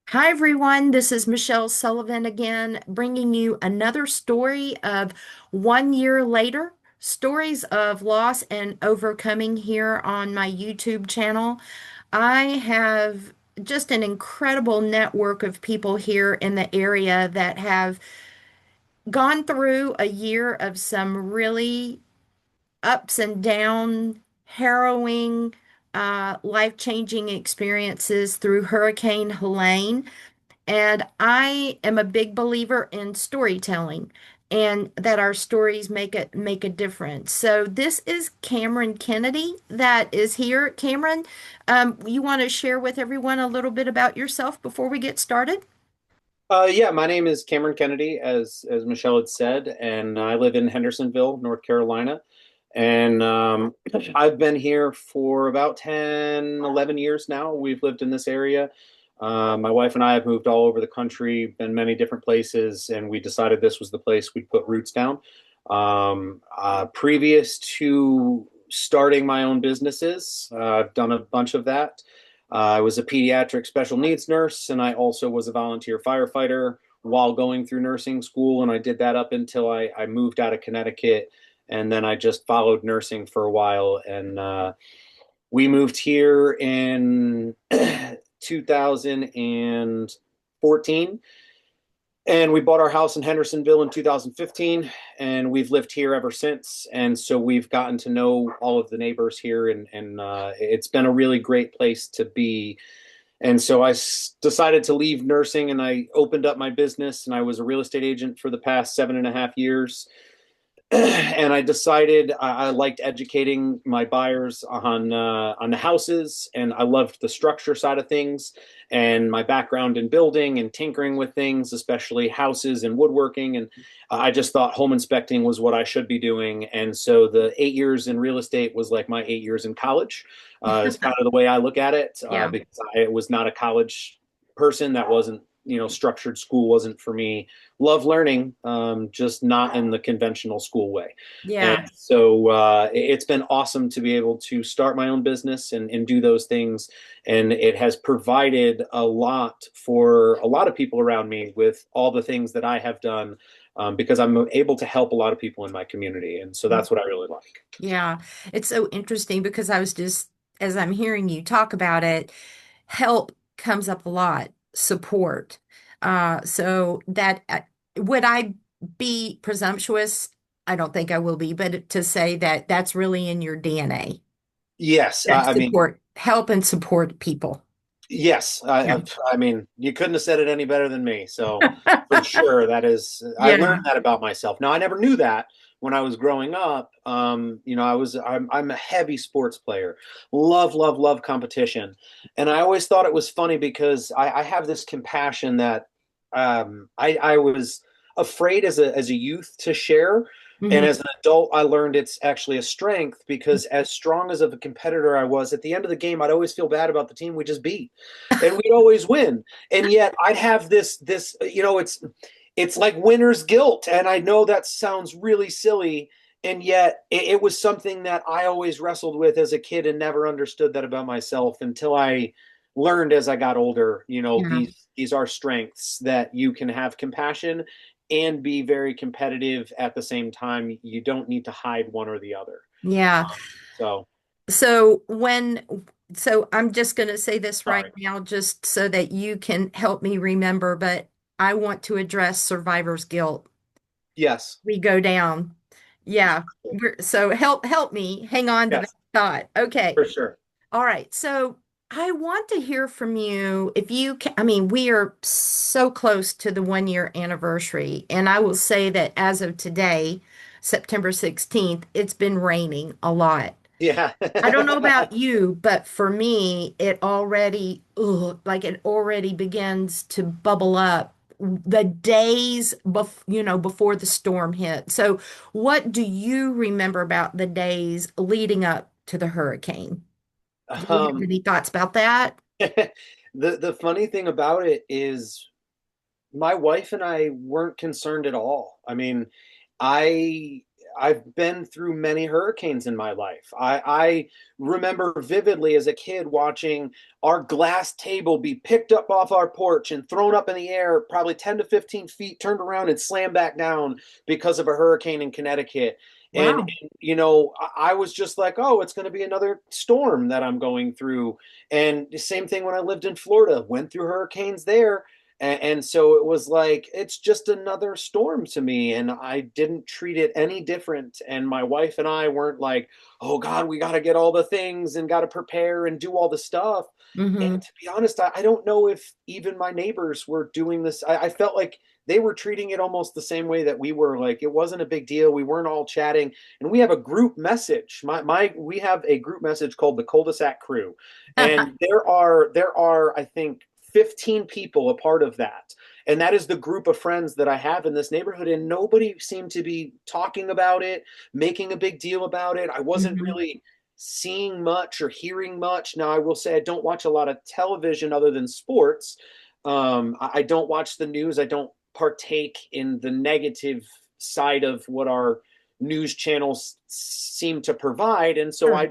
Hi, everyone. This is Michelle Sullivan again, bringing you another story of 1 year later, stories of loss and overcoming here on my YouTube channel. I have just an incredible network of people here in the area that have gone through a year of some really ups and down, harrowing, life-changing experiences through Hurricane Helene. And I am a big believer in storytelling and that our stories make a difference. So this is Cameron Kennedy that is here. Cameron, you want to share with everyone a little bit about yourself before we get started? Yeah, my name is Cameron Kennedy, as Michelle had said, and I live in Hendersonville, North Carolina. And I've been here for about 10, 11 years now. We've lived in this area. My wife and I have moved all over the country, been many different places, and we decided this was the place we'd put roots down. Previous to starting my own businesses, I've done a bunch of that. I was a pediatric special needs nurse, and I also was a volunteer firefighter while going through nursing school. And I did that up until I moved out of Connecticut. And then I just followed nursing for a while. And we moved here in 2014, and we bought our house in Hendersonville in 2015, and we've lived here ever since. And so we've gotten to know all of the neighbors here, and it's been a really great place to be. And so decided to leave nursing, and I opened up my business, and I was a real estate agent for the past 7.5 years. And I decided I liked educating my buyers on the houses, and I loved the structure side of things, and my background in building and tinkering with things, especially houses and woodworking. And I just thought home inspecting was what I should be doing. And so the 8 years in real estate was like my 8 years in college. Is kind of the way I look at it, Yeah. because I was not a college person. That wasn't, structured school wasn't for me. Love learning, just not in the conventional school way. And Yeah. so it's been awesome to be able to start my own business and do those things. And it has provided a lot for a lot of people around me with all the things that I have done, because I'm able to help a lot of people in my community. And so that's what I really like. Yeah. It's so interesting because I was just, as I'm hearing you talk about it, help comes up a lot, support. So that would I be presumptuous? I don't think I will be, but to say that that's really in your DNA, Yes, that I mean, support, help and support people. yes, Yeah. I mean, you couldn't have said it any better than me. So for sure, that is, I learned Yeah. that about myself. Now, I never knew that when I was growing up. I'm a heavy sports player, love, love, love competition. And I always thought it was funny because I have this compassion that I was afraid as a youth to share. And Hmm. as an adult, I learned it's actually a strength, because as strong as of a competitor I was, at the end of the game, I'd always feel bad about the team we just beat, and we'd always win. And yet I'd have this, it's like winner's guilt. And I know that sounds really silly. And yet it was something that I always wrestled with as a kid and never understood that about myself until I learned as I got older. Yeah. These are strengths, that you can have compassion and be very competitive at the same time. You don't need to hide one or the other. Yeah. So So so I'm just going to say this right sorry. now, just so that you can help me remember, but I want to address survivor's guilt. Yes. We go down. Yeah. So help me hang on to that Yes, thought. Okay. for sure. All right. So I want to hear from you if you can. I mean, we are so close to the 1 year anniversary, and I will say that as of today, September 16th, it's been raining a lot. Yeah. I don't know about you, but for me, it already, ugh, like it already begins to bubble up the days before the storm hit. So, what do you remember about the days leading up to the hurricane? Do you have um, any thoughts about that? the funny thing about it is my wife and I weren't concerned at all. I mean, I I've been through many hurricanes in my life. I remember vividly as a kid watching our glass table be picked up off our porch and thrown up in the air, probably 10 to 15 feet, turned around and slammed back down because of a hurricane in Connecticut. Wow. I was just like, oh, it's going to be another storm that I'm going through. And the same thing when I lived in Florida, went through hurricanes there. And so it was like, it's just another storm to me. And I didn't treat it any different. And my wife and I weren't like, oh God, we got to get all the things and got to prepare and do all the stuff. Mm-hmm. And to be honest, I don't know if even my neighbors were doing this. I felt like they were treating it almost the same way that we were. Like it wasn't a big deal. We weren't all chatting. And we have a group message. We have a group message called the Cul-de-sac Crew. And there are, I think, 15 people a part of that. And that is the group of friends that I have in this neighborhood. And nobody seemed to be talking about it, making a big deal about it. I wasn't Mm-hmm. really seeing much or hearing much. Now, I will say I don't watch a lot of television other than sports. I don't watch the news. I don't partake in the negative side of what our news channels seem to provide. And so Sure.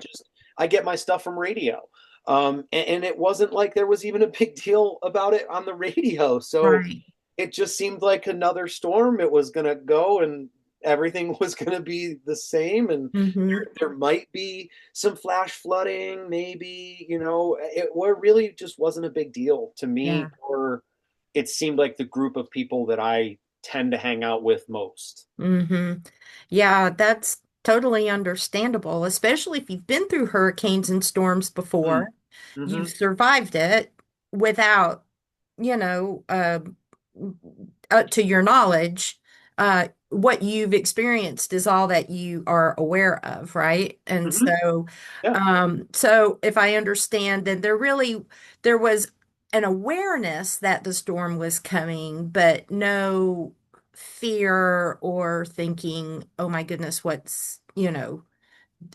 I get my stuff from radio. And it wasn't like there was even a big deal about it on the radio. So Right. it just seemed like another storm. It was going to go and everything was going to be the same. And Mm-hmm. there might be some flash flooding, maybe, it really just wasn't a big deal to Yeah. me, or it seemed like the group of people that I tend to hang out with most. Mm-hmm. Yeah, that's totally understandable, especially if you've been through hurricanes and storms Mm. before. You've Hmm. survived it without, you know, to your knowledge, what you've experienced is all that you are aware of, right? And Hmm. so, Yeah. so if I understand, then there was an awareness that the storm was coming, but no fear or thinking, oh my goodness, Do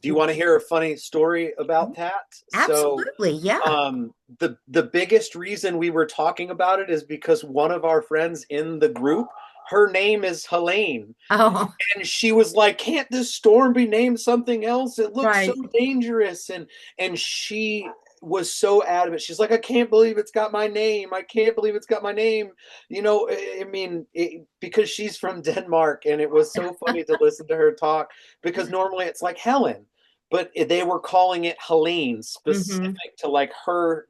you want to hear a funny story about that? So, absolutely, yeah. the biggest reason we were talking about it is because one of our friends in the group, her name is Helene, Oh, and she was like, "Can't this storm be named something else? It looks so right. dangerous." And she was so adamant. She's like, "I can't believe it's got my name. I can't believe it's got my name." I mean, because she's from Denmark, and it was so funny to listen to her talk because normally it's like Helen, but they were calling it Helene, Hmm. specific to like her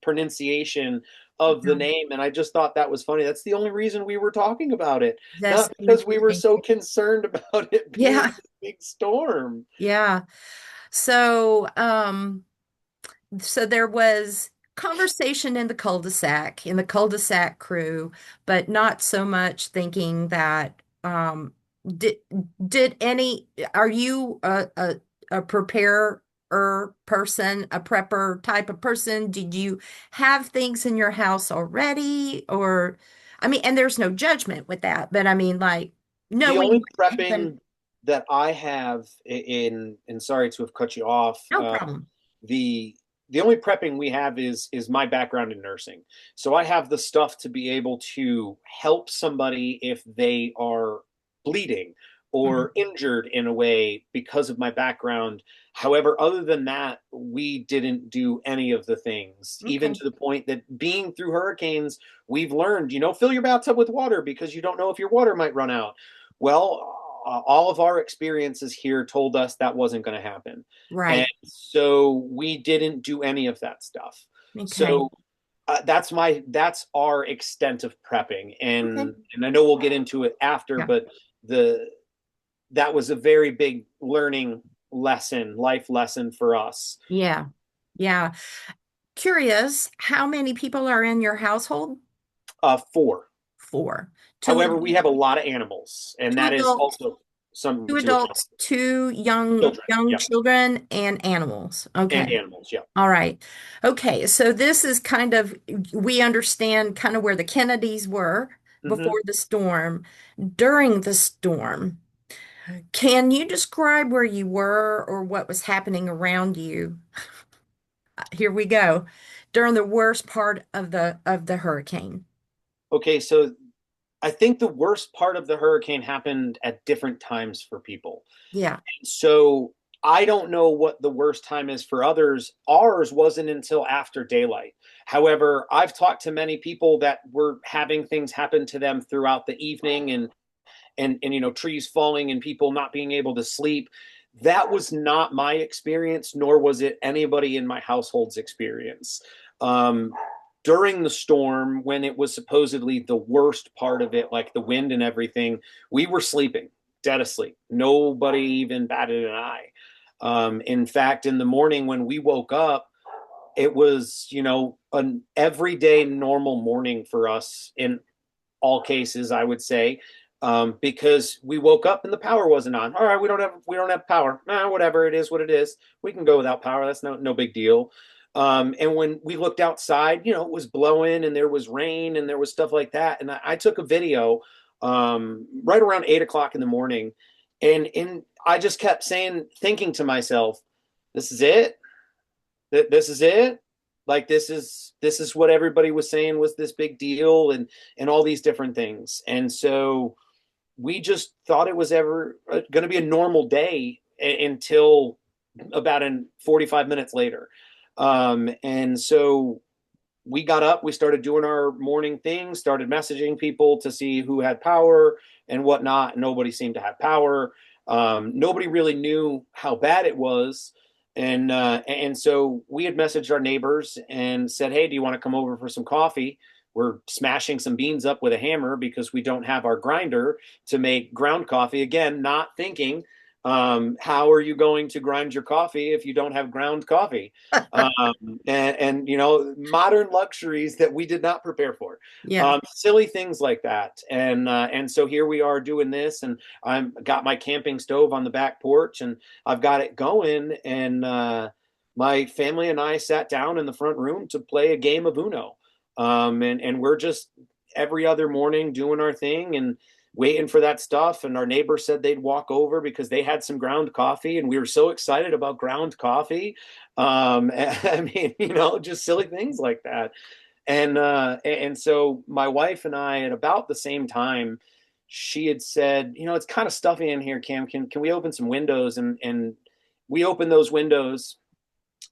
pronunciation of the name. And I just thought that was funny. That's the only reason we were talking about it, That's not because we were interesting. so concerned about it being Yeah, this big storm. yeah. So, so there was conversation in the cul-de-sac crew, but not so much thinking that did did any are you a preparer person, a prepper type of person? Did you have things in your house already? Or I mean, and there's no judgment with that, but I mean like The knowing only what happened, prepping that I have in, and sorry to have cut you off, no problem. the the only prepping we have is my background in nursing. So I have the stuff to be able to help somebody if they are bleeding Mhm. or injured in a way because of my background. However, other than that, we didn't do any of the things, even Okay. to the point that being through hurricanes, we've learned, fill your bathtub with water because you don't know if your water might run out. Well, all of our experiences here told us that wasn't going to happen. And Right. so we didn't do any of that stuff. Okay. So that's our extent of prepping, Okay. and I know we'll get into it after, Yeah. but the that was a very big learning lesson, life lesson for us. Yeah. Yeah. Curious, how many people are in your household? Four. Four. Two However, we have a adults, lot of animals, and two that is adults, also some two to account. adults, two young Children, young yeah, children and animals. and Okay. animals, yeah. All right. Okay. So this is kind of we understand kind of where the Kennedys were Hmm. before the storm, during the storm. Can you describe where you were or what was happening around you? Here we go. During the worst part of the hurricane. Okay, so I think the worst part of the hurricane happened at different times for people. Yeah. So I don't know what the worst time is for others. Ours wasn't until after daylight. However, I've talked to many people that were having things happen to them throughout the evening, and trees falling and people not being able to sleep. That was not my experience, nor was it anybody in my household's experience. um, During the storm, when it was supposedly the worst part of it, like the wind and everything, we were sleeping, dead asleep. Nobody even batted an eye. In fact, in the morning when we woke up, it was, an everyday normal morning for us in all cases, I would say, because we woke up and the power wasn't on. All right, we don't have power. Nah, whatever, it is what it is. We can go without power. That's no big deal. And when we looked outside, it was blowing and there was rain and there was stuff like that. And I took a video right around 8 o'clock in the morning, and I just kept thinking to myself, "This is it. This is it." Like this is what everybody was saying was this big deal, and all these different things. And so we just thought it was ever going to be a normal day until about 45 minutes later. And so we got up, we started doing our morning things, started messaging people to see who had power and whatnot. Nobody seemed to have power. Nobody really knew how bad it was. And so we had messaged our neighbors and said, "Hey, do you want to come over for some coffee? We're smashing some beans up with a hammer because we don't have our grinder to make ground coffee." Again, not thinking, how are you going to grind your coffee if you don't have ground coffee? Modern luxuries that we did not prepare for. Yeah. Silly things like that. And so here we are doing this, and I've got my camping stove on the back porch, and I've got it going. And my family and I sat down in the front room to play a game of Uno. And we're just every other morning doing our thing and waiting for that stuff. And our neighbor said they'd walk over because they had some ground coffee, and we were so excited about ground coffee. I mean, just silly things like that. And so my wife and I, at about the same time, she had said, "It's kind of stuffy in here, Cam. Can we open some windows?" And we opened those windows,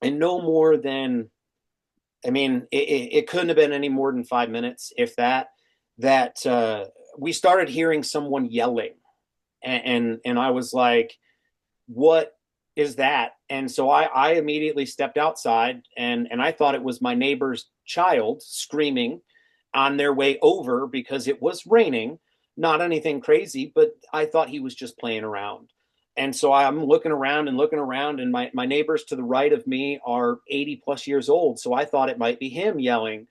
and no more than, I mean, it couldn't have been any more than 5 minutes, if that. That we started hearing someone yelling, and I was like, "What is that?" And so I immediately stepped outside, and I thought it was my neighbor's child screaming on their way over because it was raining. Not anything crazy, but I thought he was just playing around. And so I'm looking around, and my neighbors to the right of me are 80 plus years old. So I thought it might be him yelling,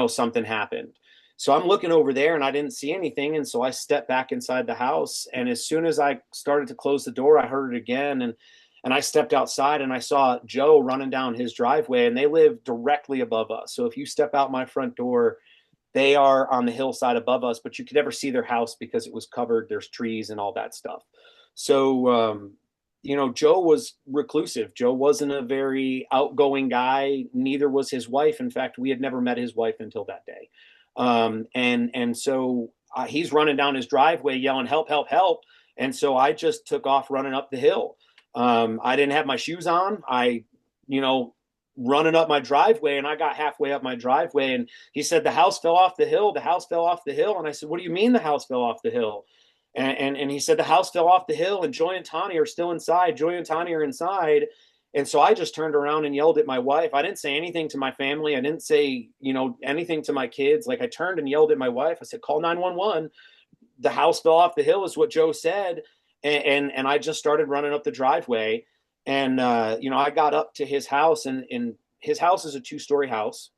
something happened. So I'm looking over there and I didn't see anything. And so I stepped back inside the house. And as soon as I started to close the door, I heard it again. And I stepped outside and I saw Joe running down his driveway, and they live directly above us. So if you step out my front door, they are on the hillside above us, but you could never see their house because it was covered. There's trees and all that stuff. So, Joe was reclusive. Joe wasn't a very outgoing guy. Neither was his wife. In fact, we had never met his wife until that day. And so he's running down his driveway yelling, "Help, help, help." And so I just took off running up the hill. I didn't have my shoes on. You know, running up my driveway, and I got halfway up my driveway, and he said, "The house fell off the hill. The house fell off the hill." And I said, "What do you mean the house fell off the hill?" And he said, "The house fell off the hill, and Joy and Tani are still inside. Joy and Tani are inside." And so I just turned around and yelled at my wife. I didn't say anything to my family. I didn't say, anything to my kids. Like, I turned and yelled at my wife. I said, "Call 911. The house fell off the hill," is what Joe said. And I just started running up the driveway. And, I got up to his house, and his house is a 2-story house.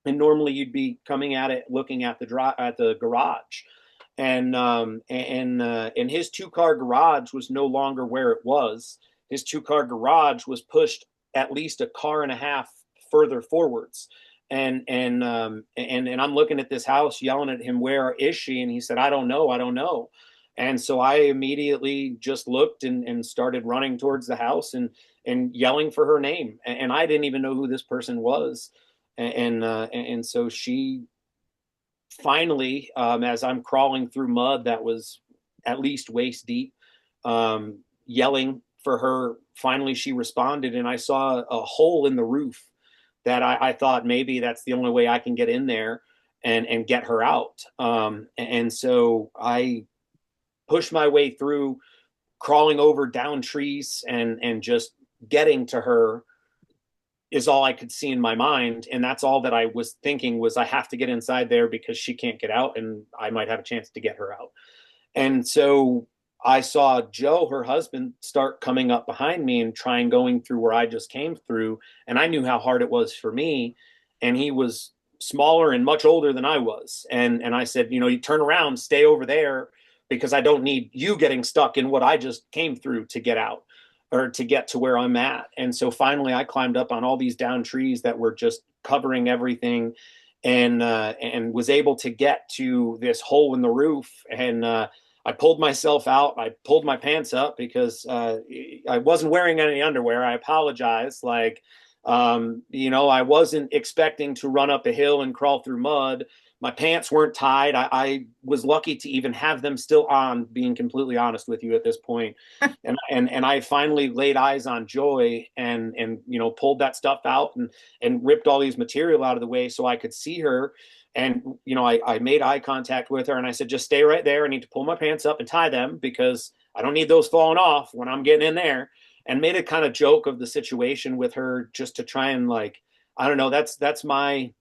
And normally you'd be coming at it, looking at the garage. And his 2-car garage was no longer where it was. His 2-car garage was pushed at least a car and a half further forwards. And I'm looking at this house, yelling at him, "Where is she?" And he said, "I don't know. I don't know." And so I immediately just looked and started running towards the house and yelling for her name. And I didn't even know who this person was. And so she finally, as I'm crawling through mud that was at least waist deep, yelling for her, finally she responded, and I saw a hole in the roof that I thought maybe that's the only way I can get in there and get her out. And so I pushed my way through, crawling over down trees and just getting to her is all I could see in my mind. And that's all that I was thinking was I have to get inside there because she can't get out and I might have a chance to get her out. And so I saw Joe, her husband, start coming up behind me and trying going through where I just came through. And I knew how hard it was for me. And he was smaller and much older than I was. And I said, you know, you turn around, stay over there because I don't need you getting stuck in what I just came through to get out or to get to where I'm at. And so finally I climbed up on all these down trees that were just covering everything and was able to get to this hole in the roof. And I pulled myself out. I pulled my pants up because I wasn't wearing any underwear. I apologize. Like, you know, I wasn't expecting to run up a hill and crawl through mud. My pants weren't tied. I was lucky to even have them still on, being completely honest with you at this point. And I finally laid eyes on Joy and you know pulled that stuff out and ripped all these material out of the way so I could see her. And you know I made eye contact with her and I said, just stay right there. I need to pull my pants up and tie them because I don't need those falling off when I'm getting in there. And made a kind of joke of the situation with her just to try and like, I don't know, that's my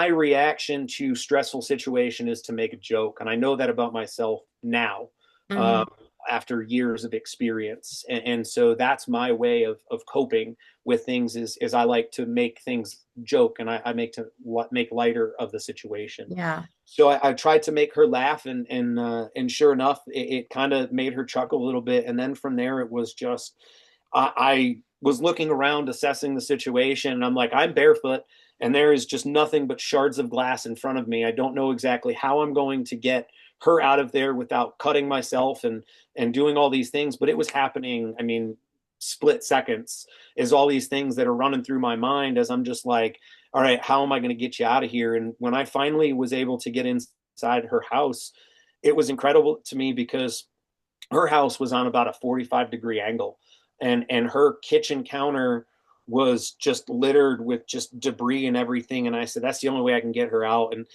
reaction to stressful situation is to make a joke. And I know that about myself now, Mm-hmm. um, after years of experience. And so that's my way of coping with things is I like to make things joke and I make to make lighter of the situation. Yeah. So I tried to make her laugh and sure enough, it kind of made her chuckle a little bit. And then from there, it was just, I was looking around, assessing the situation, and I'm like, I'm barefoot, and there is just nothing but shards of glass in front of me. I don't know exactly how I'm going to get her out of there without cutting myself and doing all these things, but it was happening. I mean, split seconds is all these things that are running through my mind as I'm just like, all right, how am I going to get you out of here? And when I finally was able to get inside her house, it was incredible to me because her house was on about a 45-degree angle and her kitchen counter was just littered with just debris and everything. And I said, that's the only way I can get her out. And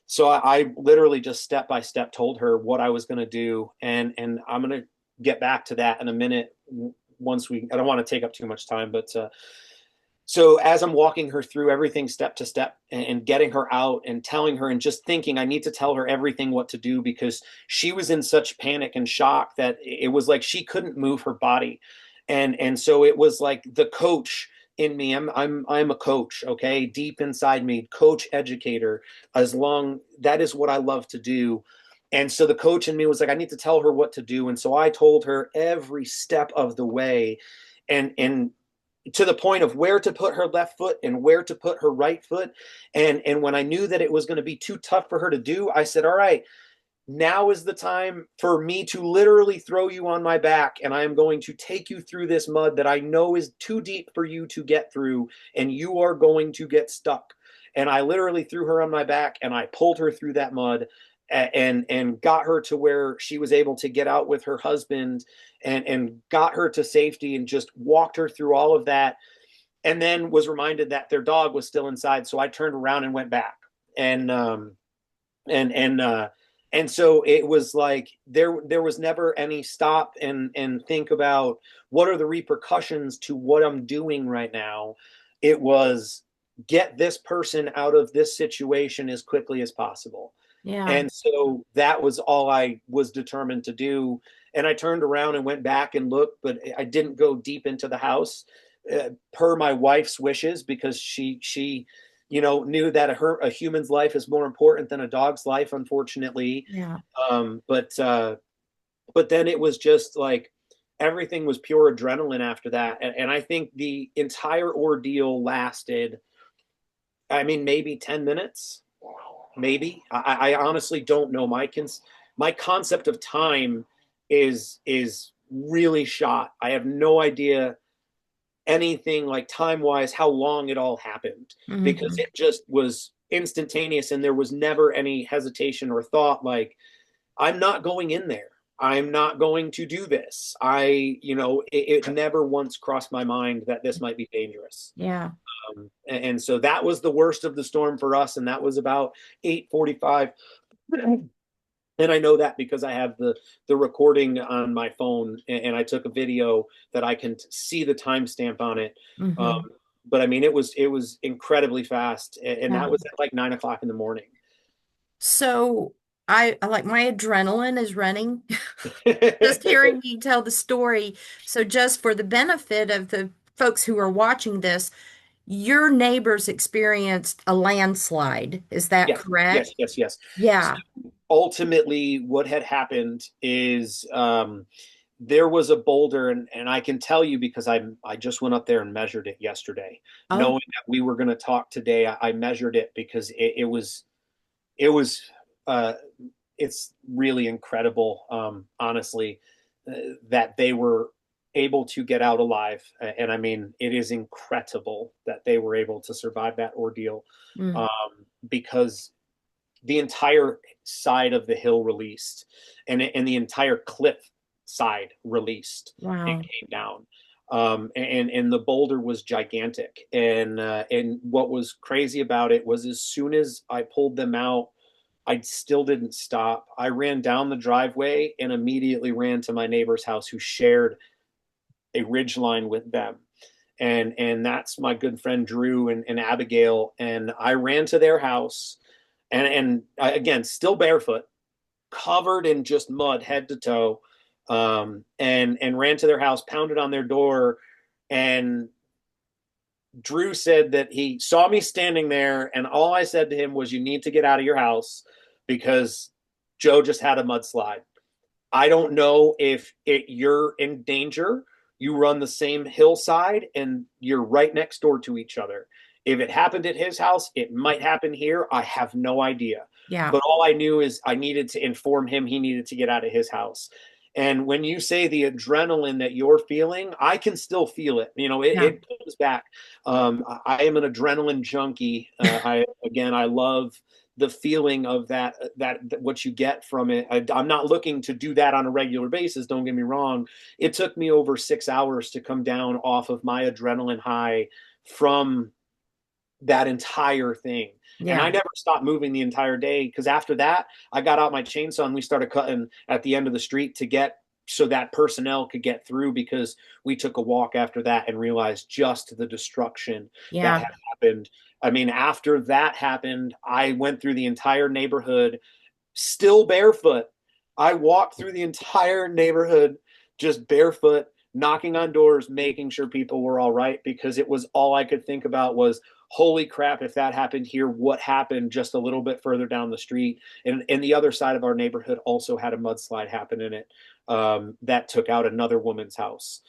so I literally just step by step told her what I was going to do. And I'm going to get back to that in a minute once I don't want to take up too much time, but so as I'm walking her through everything step to step and getting her out and telling her and just thinking I need to tell her everything what to do because she was in such panic and shock that it was like she couldn't move her body. And so it was like the coach in me. I'm a coach, okay? Deep inside me, coach, educator, that is what I love to do. And so the coach in me was like, I need to tell her what to do. And so I told her every step of the way and to the point of where to put her left foot and where to put her right foot. And when I knew that it was going to be too tough for her to do, I said, all right, now is the time for me to literally throw you on my back. And I am going to take you through this mud that I know is too deep for you to get through. And you are going to get stuck. And I literally threw her on my back and I pulled her through that mud and got her to where she was able to get out with her husband and got her to safety and just walked her through all of that and then was reminded that their dog was still inside. So I turned around and went back and and and uh and so it was like there was never any stop and think about what are the repercussions to what I'm doing right now. It was get this person out of this situation as quickly as possible. Yeah. And so that was all I was determined to do. And I turned around and went back and looked, but I didn't go deep into the house per my wife's wishes because she knew that a human's life is more important than a dog's life, unfortunately. Yeah. But then it was just like everything was pure adrenaline after that. And I think the entire ordeal lasted, I mean, maybe 10 minutes. Maybe I honestly don't know. My concept of time is really shot. I have no idea anything like time wise how long it all happened because Hmm. it just was instantaneous, and there was never any hesitation or thought like, I'm not going in there. I'm not going to do this. It never once crossed my mind that this might be dangerous. Yeah. And so that was the worst of the storm for us, and that was about 8:45. And I know that because I have the recording on my phone, and I took a video that I can see the timestamp on it. Um, Hmm. but I mean, it was incredibly fast, and Yeah. that was at like 9 o'clock in the morning. So I like my adrenaline is running just hearing you tell the story. So just for the benefit of the folks who are watching this, your neighbors experienced a landslide. Is that Yes, yes, correct? yes, yes. So Yeah. ultimately, what had happened is there was a boulder, and I can tell you because I just went up there and measured it yesterday, Oh, knowing that we were going to talk today. I measured it because it was uh, it's really incredible, honestly, that they were able to get out alive. And I mean, it is incredible that they were able to survive that ordeal, mm, um, because the entire side of the hill released, and the entire cliff side released and wow. came down. And the boulder was gigantic. And what was crazy about it was as soon as I pulled them out, I still didn't stop. I ran down the driveway and immediately ran to my neighbor's house who shared a ridge line with them. And that's my good friend Drew and Abigail. And I ran to their house, and again, still barefoot, covered in just mud head to toe, and ran to their house, pounded on their door, and Drew said that he saw me standing there, and all I said to him was, "You need to get out of your house because Joe just had a mudslide. I don't know if you're in danger. You run the same hillside and you're right next door to each other. If it happened at his house, it might happen here. I have no idea. Yeah. But all I knew is I needed to inform him he needed to get out of his house." And when you say the adrenaline that you're feeling, I can still feel it. Yeah. It comes back. I am an adrenaline junkie. I love the feeling of that what you get from it. I'm not looking to do that on a regular basis, don't get me wrong. It took me over 6 hours to come down off of my adrenaline high from that entire thing. And I Yeah. never stopped moving the entire day, because after that I got out my chainsaw and we started cutting at the end of the street to get so that personnel could get through, because we took a walk after that and realized just the destruction that Yeah. had happened. I mean, after that happened, I went through the entire neighborhood still barefoot. I walked through the entire neighborhood just barefoot, knocking on doors, making sure people were all right, because it was all I could think about was, holy crap, if that happened here, what happened just a little bit further down the street? And the other side of our neighborhood also had a mudslide happen in it, that took out another woman's house.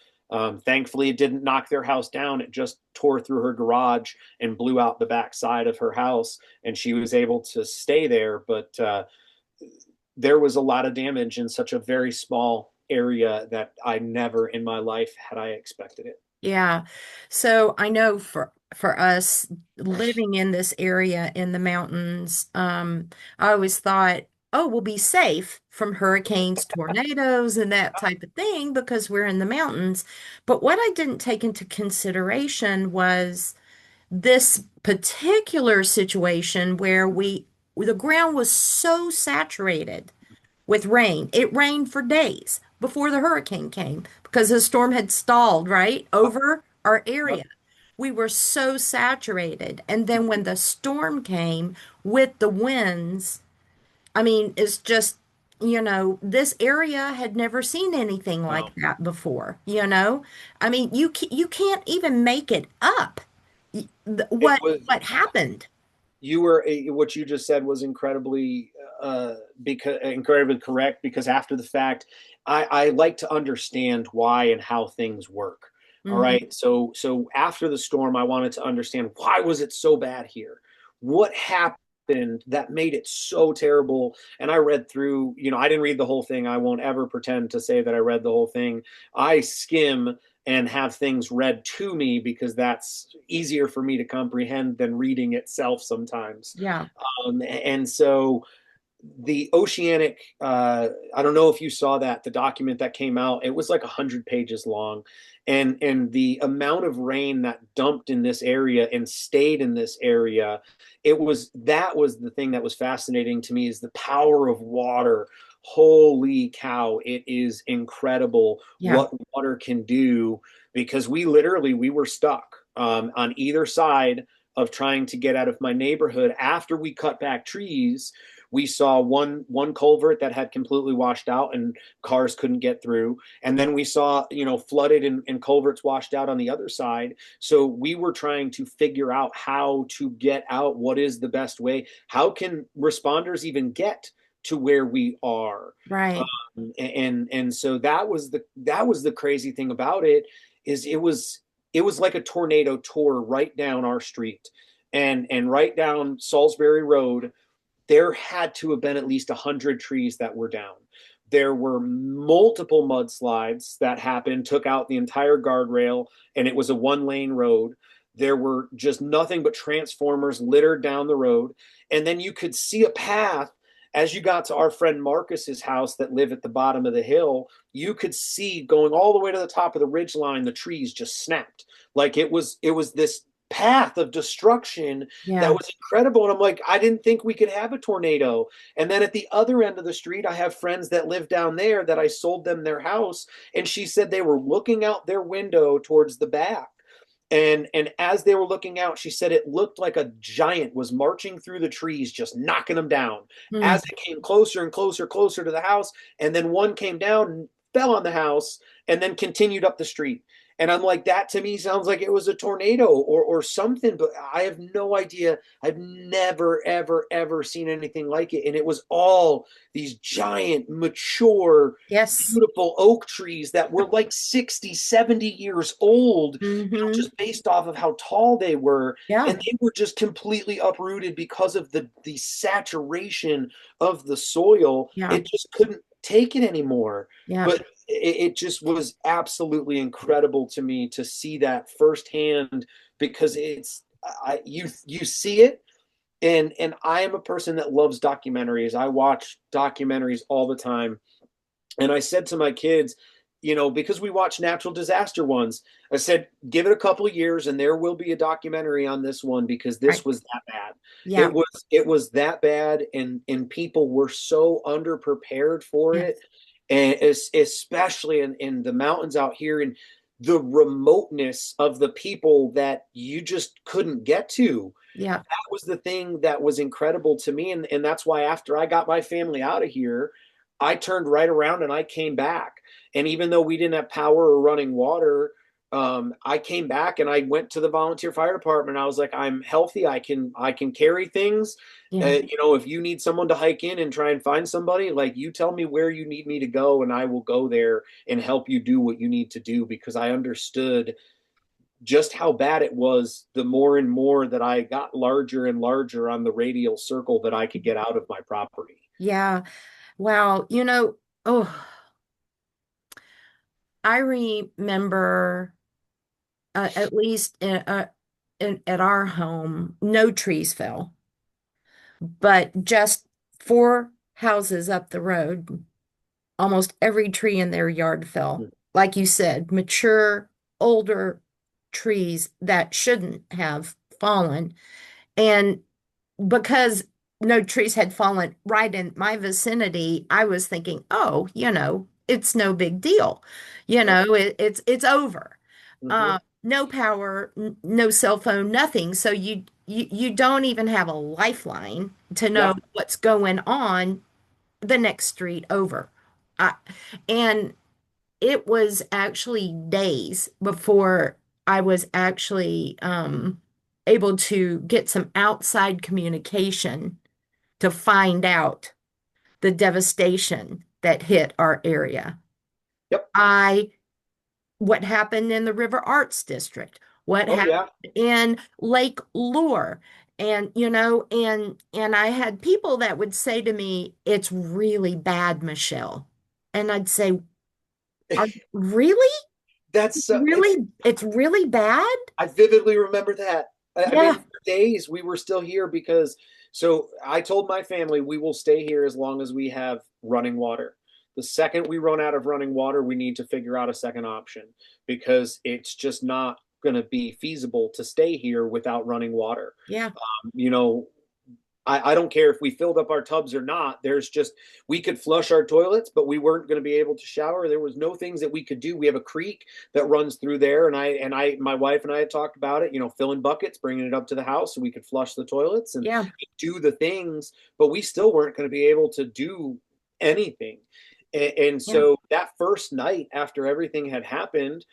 Thankfully, it didn't knock their house down. It just tore through her garage and blew out the back side of her house, and she was able to stay there. But there was a lot of damage in such a very small area that I never in my life had I expected it. Yeah. So I know for us living in this area in the mountains, I always thought, oh, we'll be safe from hurricanes, tornadoes, and that type of thing because we're in the mountains. But what I didn't take into consideration was this particular situation where the ground was so saturated with rain. It rained for days before the hurricane came because the storm had stalled right over our area. Yep. We were so saturated. And then when the storm came with the winds, I mean, it's just, this area had never seen anything like No, that before, you know? I mean, you can't even make it up. it What was what happened? what you just said was incredibly correct, because after the fact, I like to understand why and how things work. All Hmm. right. So after the storm, I wanted to understand, why was it so bad here? What happened that made it so terrible? And I read through, I didn't read the whole thing. I won't ever pretend to say that I read the whole thing. I skim and have things read to me because that's easier for me to comprehend than reading itself sometimes. Yeah. And so the oceanic, I don't know if you saw that, the document that came out, it was like 100 pages long. And the amount of rain that dumped in this area and stayed in this area, that was the thing that was fascinating to me, is the power of water. Holy cow, it is incredible Yeah. what water can do, because we were stuck on either side of trying to get out of my neighborhood. After we cut back trees, we saw one culvert that had completely washed out and cars couldn't get through. And then we saw, flooded and culverts washed out on the other side. So we were trying to figure out how to get out. What is the best way? How can responders even get to where we are? Right. And so that was the crazy thing about it, is it was like a tornado tore right down our street, and right down Salisbury Road. There had to have been at least 100 trees that were down. There were multiple mudslides that happened, took out the entire guardrail, and it was a one-lane road. There were just nothing but transformers littered down the road. And then you could see a path as you got to our friend Marcus's house that lived at the bottom of the hill. You could see going all the way to the top of the ridge line, the trees just snapped. Like it was this path of destruction that Yeah. was incredible. And I'm like, I didn't think we could have a tornado. And then at the other end of the street, I have friends that live down there that I sold them their house. And she said they were looking out their window towards the back. And as they were looking out, she said it looked like a giant was marching through the trees, just knocking them down Mm. as it came closer and closer, closer to the house. And then one came down and fell on the house and then continued up the street. And I'm like, that to me sounds like it was a tornado or something, but I have no idea. I've never, ever, ever seen anything like it. And it was all these giant, mature, Yes. beautiful oak trees that were like 60, 70 years old, Mm-hmm. just based off of how tall they were. Yeah. And they were just completely uprooted because of the saturation of the soil. Yeah. It just couldn't take it anymore. Yeah. But it just was absolutely incredible to me to see that firsthand, because you see it. And I am a person that loves documentaries. I watch documentaries all the time. And I said to my kids, because we watch natural disaster ones, I said, give it a couple of years and there will be a documentary on this one, because Right. this was that bad. Yeah. It was that bad, and people were so underprepared for it. Yes. And especially in the mountains out here, and the remoteness of the people that you just couldn't get to. Yeah. That was the thing that was incredible to me. And that's why after I got my family out of here, I turned right around and I came back. And even though we didn't have power or running water, I came back and I went to the volunteer fire department. I was like, I'm healthy. I can carry things. Yeah. If you need someone to hike in and try and find somebody, like, you tell me where you need me to go, and I will go there and help you do what you need to do, because I understood just how bad it was the more and more that I got larger and larger on the radial circle that I could get out of my property. Yeah. Wow. Oh, I remember at least at our home, no trees fell, but just four houses up the road, almost every tree in their yard fell. Like you said, mature, older trees that shouldn't have fallen. And because no trees had fallen right in my vicinity, I was thinking, oh, it's no big deal. Yep. It's over. Mm-hmm. No power, no cell phone, nothing. So you don't even have a lifeline to know Yep. what's going on the next street over. I, and it was actually days before I was actually able to get some outside communication to find out the devastation that hit our area. Yep. I What happened in the River Arts District, what Oh happened yeah. in Lake Lure. And I had people that would say to me, it's really bad, Michelle. And I'd say, are really? That's It's really bad. I vividly remember that. I mean, Yeah. for days we were still here because so I told my family we will stay here as long as we have running water. The second we run out of running water, we need to figure out a second option because it's just not going to be feasible to stay here without running water. Yeah. You know, I don't care if we filled up our tubs or not. There's just we could flush our toilets, but we weren't going to be able to shower. There was no things that we could do. We have a creek that runs through there, and my wife and I had talked about it. You know, filling buckets, bringing it up to the house so we could flush the toilets and Yeah. do the things, but we still weren't going to be able to do anything. And Yeah. so that first night after everything had happened,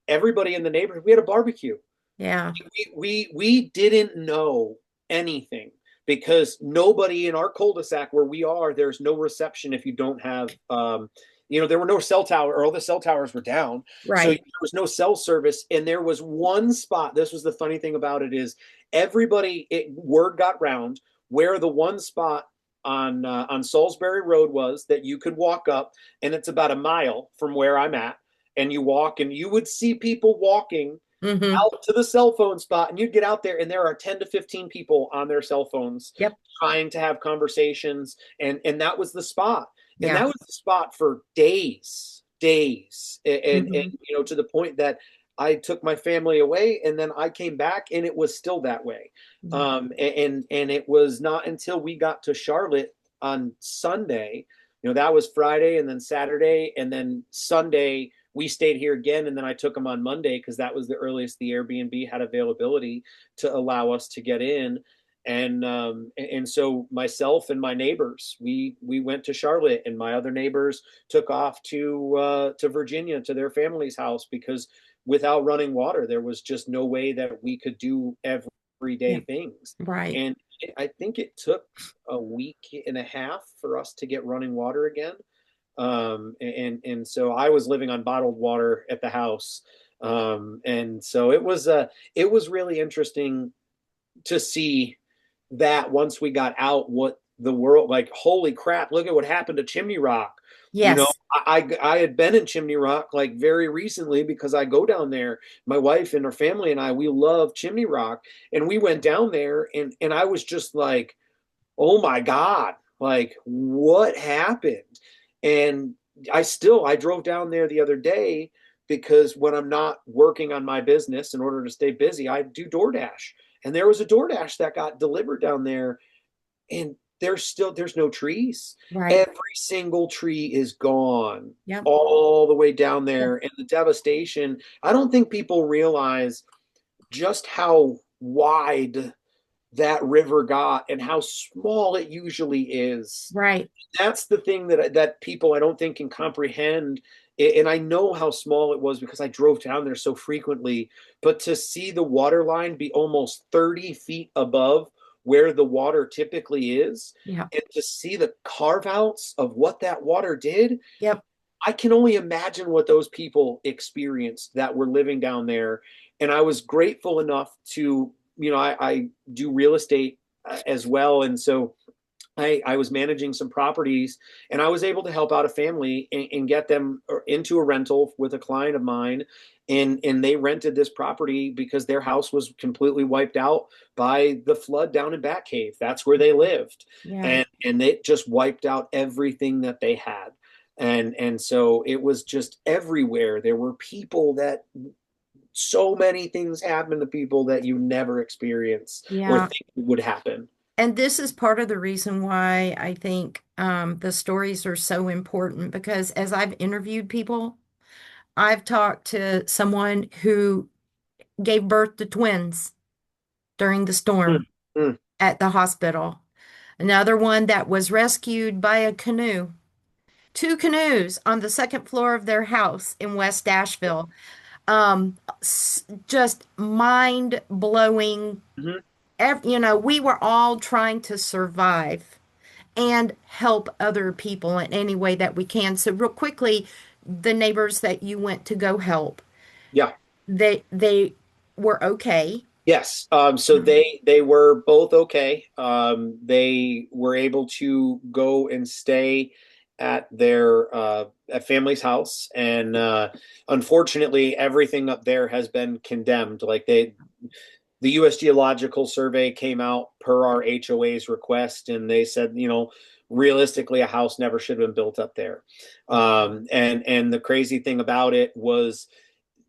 everybody in the neighborhood, we had a barbecue. Yeah. We didn't know anything because nobody in our cul-de-sac where we are, there's no reception if you don't have there were no cell tower or all the cell towers were down. So there Right. was no cell service. And there was one spot. This was the funny thing about it is word got round where the one spot on Salisbury Road was that you could walk up, and it's about a mile from where I'm at. And you walk and you would see people walking Mm-hmm. out to the cell phone spot, and you'd get out there and there are 10 to 15 people on their cell phones Yep. trying to have conversations, and that was the spot. And Yeah. that was the spot for days, and Mm-hmm. to the point that I took my family away and then I came back and it was still that way. Yeah. And it was not until we got to Charlotte on Sunday, that was Friday, and then Saturday, and then Sunday we stayed here again, and then I took them on Monday because that was the earliest the Airbnb had availability to allow us to get in. And so myself and my neighbors, we went to Charlotte, and my other neighbors took off to Virginia to their family's house because without running water, there was just no way that we could do Yeah. everyday things. Right. And I think it took a week and a half for us to get running water again. And so I was living on bottled water at the house. And so it was really interesting to see that once we got out, what the world, like, holy crap, look at what happened to Chimney Rock. Yes. I had been in Chimney Rock like very recently because I go down there. My wife and her family and I, we love Chimney Rock, and we went down there, and I was just like, oh my God, like what happened? And I drove down there the other day because when I'm not working on my business in order to stay busy, I do DoorDash. And there was a DoorDash that got delivered down there, and there's no trees. Right. Every single tree is gone Yep. all the way down Yep. there. And the devastation, I don't think people realize just how wide that river got and how small it usually is. Right. That's the thing that people I don't think can comprehend. And I know how small it was because I drove down there so frequently. But to see the water line be almost 30 feet above where the water typically is, Yep. and to see the carve outs of what that water did, Yep. I can only imagine what those people experienced that were living down there. And I was grateful enough to, I do real estate as well. And so I was managing some properties, and I was able to help out a family and get them into a rental with a client of mine. And they rented this property because their house was completely wiped out by the flood down in Batcave. That's where they lived. Yeah. And it just wiped out everything that they had. And so it was just everywhere. There were people that so many things happen to people that you never experience or Yeah. think would happen. And this is part of the reason why I think the stories are so important because as I've interviewed people, I've talked to someone who gave birth to twins during the Mm, storm mm. at the hospital. Another one that was rescued by a canoe, two canoes on the second floor of their house in West Asheville. Just mind blowing. Mhm. We were all trying to survive and help other people in any way that we can. So, real quickly, the neighbors that you went to go help, Yeah. they were okay. Yes. So they were both okay. They were able to go and stay at their at family's house, and unfortunately, everything up there has been condemned. Like the U.S. Geological Survey came out per our HOA's request, and they said, realistically, a house never should have been built up there. And the crazy thing about it was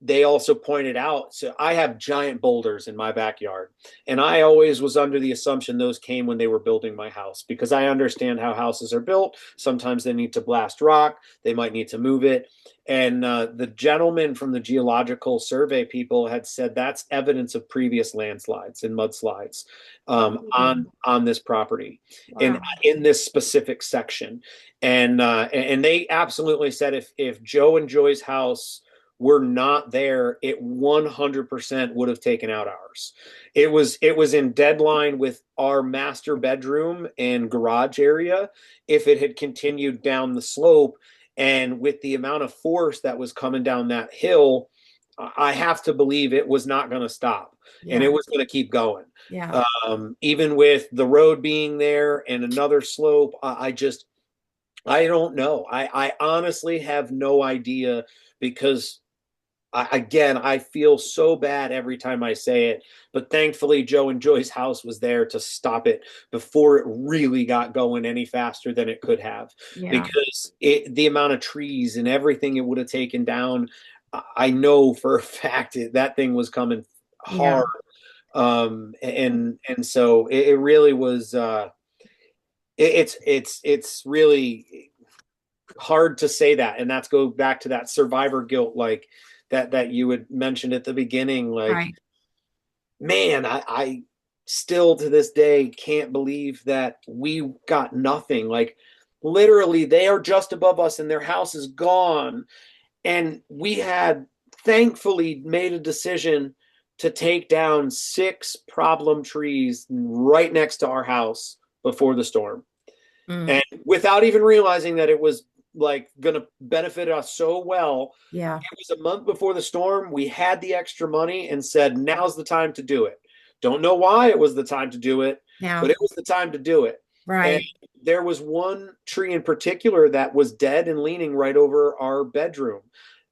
they also pointed out, so I have giant boulders in my backyard, and I always was under the assumption those came when they were building my house, because I understand how houses are built. Sometimes they need to blast rock, they might need to move it. And the gentleman from the Geological Survey people had said that's evidence of previous landslides and mudslides on this property, Wow. in this specific section. And they absolutely said if Joe and Joy's house were not there, it 100% would have taken out ours. It was in deadline with our master bedroom and garage area if it had continued down the slope. And with the amount of force that was coming down that hill, I have to believe it was not going to stop, and Yeah. it was going to keep going. Yeah. Even with the road being there and another slope, I don't know. I honestly have no idea, because again, I feel so bad every time I say it, but thankfully Joe and Joy's house was there to stop it before it really got going any faster than it could have, Yeah. because the amount of trees and everything it would have taken down, I know for a fact that thing was coming Yeah. hard. And so it really was, it's really hard to say that. And that's go back to that survivor guilt, like that you had mentioned at the beginning. Like, Right. man, I still to this day can't believe that we got nothing. Like, literally, they are just above us and their house is gone. And we had thankfully made a decision to take down 6 problem trees right next to our house before the storm, Mm. and without even realizing that it was like going to benefit us so well. Yeah. It was a month before the storm. We had the extra money and said, now's the time to do it. Don't know why it was the time to do it, Yeah. but it was the time to do it. And Right. there was one tree in particular that was dead and leaning right over our bedroom.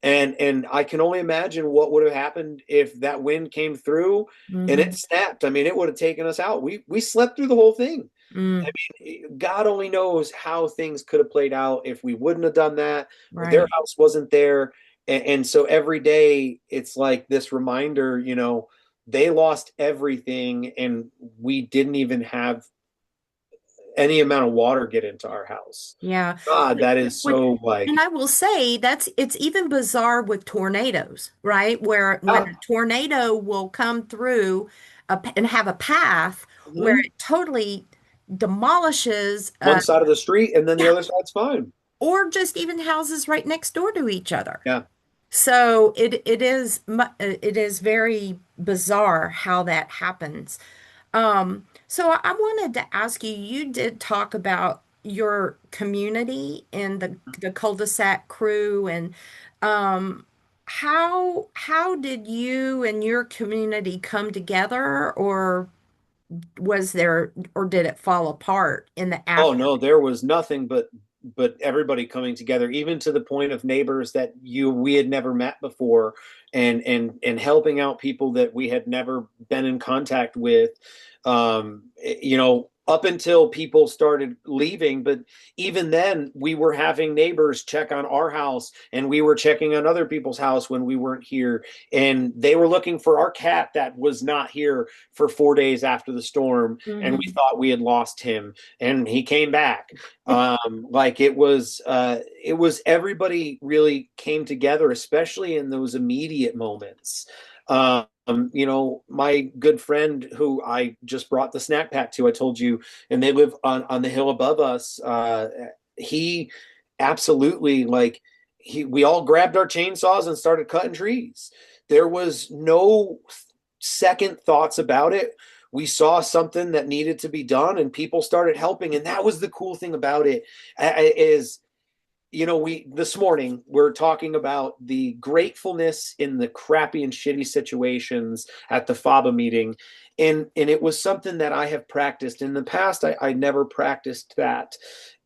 And I can only imagine what would have happened if that wind came through and it Hmm. snapped. I mean, it would have taken us out. We slept through the whole thing. I Mm. mean, God only knows how things could have played out if we wouldn't have done that, or their Right. house wasn't there. And so every day it's like this reminder, they lost everything and we didn't even have any amount of water get into our house. Yeah. God, that is When, so and like, I will say it's even bizarre with tornadoes, right? Where when ah, a tornado will come through and have a path where mhm. it totally demolishes, One side of the street and then the yeah, other side's fine. or just even houses right next door to each other. Yeah. So it is very bizarre how that happens. So I wanted to ask you, you did talk about your community and the cul-de-sac crew and um how did you and your community come together, or did it fall apart in the Oh after? no, there was nothing but everybody coming together, even to the point of neighbors that we had never met before, and helping out people that we had never been in contact with. Up until people started leaving, but even then, we were having neighbors check on our house, and we were checking on other people's house when we weren't here, and they were looking for our cat that was not here for 4 days after the storm, and we Hmm. thought we had lost him, and he came back. Like it was everybody really came together, especially in those immediate moments. My good friend who I just brought the snack pack to, I told you, and they live on the hill above us. He absolutely, like, we all grabbed our chainsaws and started cutting trees. There was no second thoughts about it. We saw something that needed to be done and people started helping, and that was the cool thing about it. Is we this morning we're talking about the gratefulness in the crappy and shitty situations at the FABA meeting, and it was something that I have practiced in the past. I never practiced that,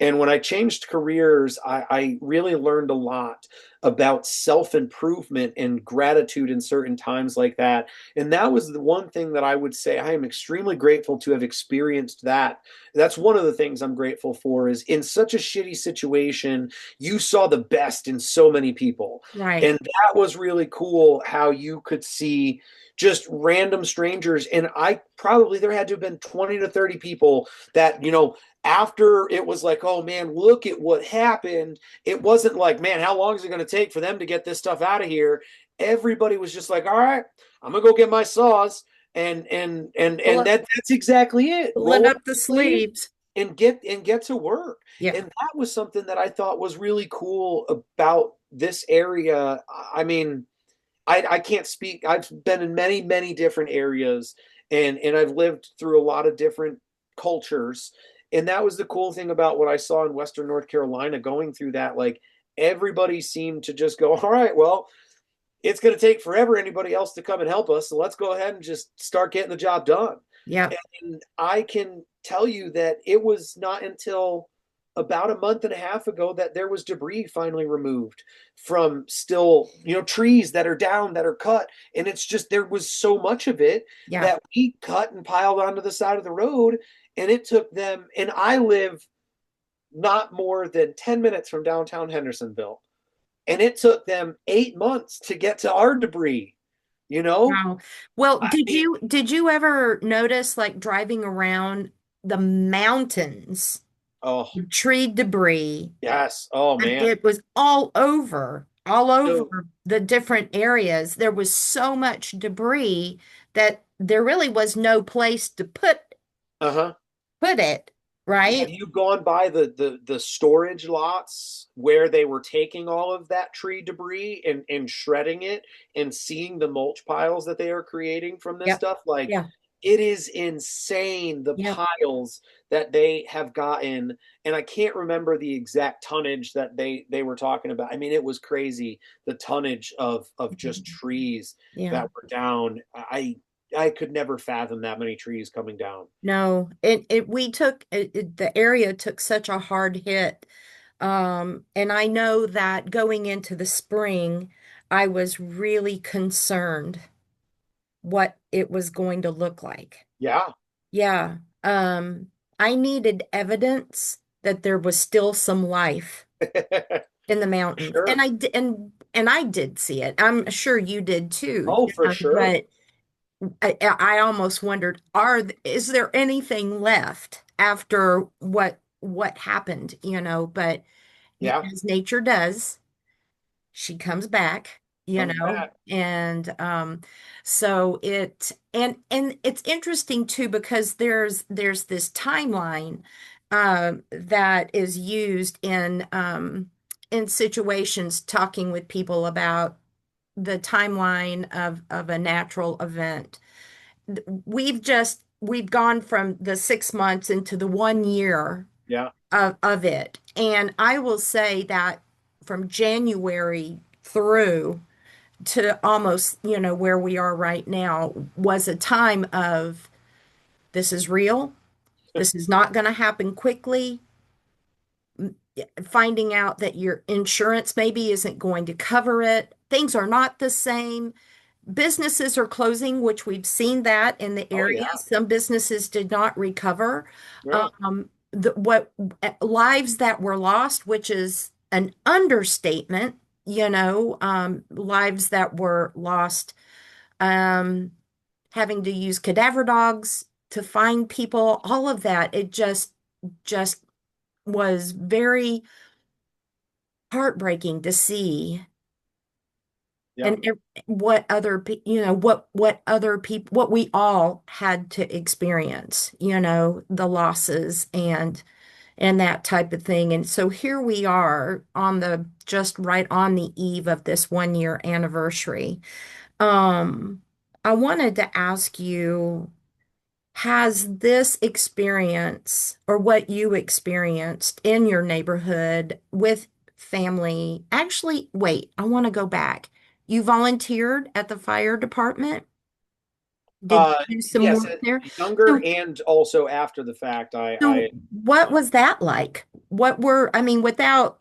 And when I changed careers, I really learned a lot about self-improvement and gratitude in certain times like that. And that was the one thing that I would say I am extremely grateful to have experienced that. That's one of the things I'm grateful for is in such a shitty situation, you saw the best in so many people. Right. And that was really cool how you could see just random strangers. And I probably there had to have been 20 to 30 people that, after it was like, oh man, look at what happened. It wasn't like, man, how long is it going to take for them to get this stuff out of here? Everybody was just like, all right, I'm gonna go get my saws and Pull that's exactly it. pulling Roll up up the the sleeves sleeves. and get to work. Yeah. And that was something that I thought was really cool about this area. I mean, I can't speak. I've been in many, many different areas and I've lived through a lot of different cultures. And that was the cool thing about what I saw in Western North Carolina going through that. Like everybody seemed to just go, all right, well, it's going to take forever anybody else to come and help us. So let's go ahead and just start getting the job done. Yeah. And I can tell you that it was not until about a month and a half ago that there was debris finally removed from still, trees that are down, that are cut. And it's just, there was so much of it Yeah. that we cut and piled onto the side of the road. And it took them, and I live not more than 10 minutes from downtown Hendersonville. And it took them 8 months to get to our debris, you know? Wow. Well, I mean, did you ever notice like driving around the mountains oh, of tree debris? yes. Oh, And man. it was all So, over the different areas. There was so much debris that there really was no place to uh-huh. put it, Have right? you gone by the storage lots where they were taking all of that tree debris and shredding it and seeing the mulch piles that they are creating from this Yep. stuff? Like Yeah. it is insane the Yep. piles that they have gotten. And I can't remember the exact tonnage that they were talking about. I mean, it was crazy the tonnage of just trees Yeah. that were down. I could never fathom that many trees coming down. No, the area took such a hard hit. And I know that going into the spring, I was really concerned what it was going to look like. Yeah. Yeah. I needed evidence that there was still some life in the mountains. And Sure. and I did see it. I'm sure you did too, Oh, for sure. but I almost wondered, is there anything left after what happened, but Yeah. as nature does, she comes back, Comes back. and so and it's interesting too because there's this timeline that is used in situations talking with people about the timeline of a natural event. We've gone from the 6 months into the 1 year Yeah. of it. And I will say that from January through to almost, where we are right now was a time of this is real. This is not going to happen quickly. Finding out that your insurance maybe isn't going to cover it. Things are not the same. Businesses are closing, which we've seen that in the Oh area. yeah. Some businesses did not recover. Yeah. What lives that were lost, which is an understatement, lives that were lost, um, having to use cadaver dogs to find people, all of that. It just was very heartbreaking to see Yeah. and what other what other people what we all had to experience, the losses and that type of thing. And so here we are on the just right on the eve of this 1 year anniversary. um I wanted to ask you, has this experience or what you experienced in your neighborhood with family, actually, wait, I want to go back. You volunteered at the fire department? Did Uh, you do some yes, work there? younger So, and also after the fact. I so what was that like? what were, I mean, without,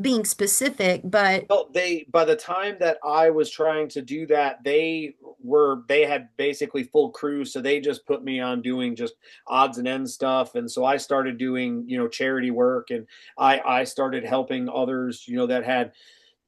being specific, but Well, by the time that I was trying to do that, they had basically full crews, so they just put me on doing just odds and ends stuff. And so I started doing, charity work, and I started helping others, that had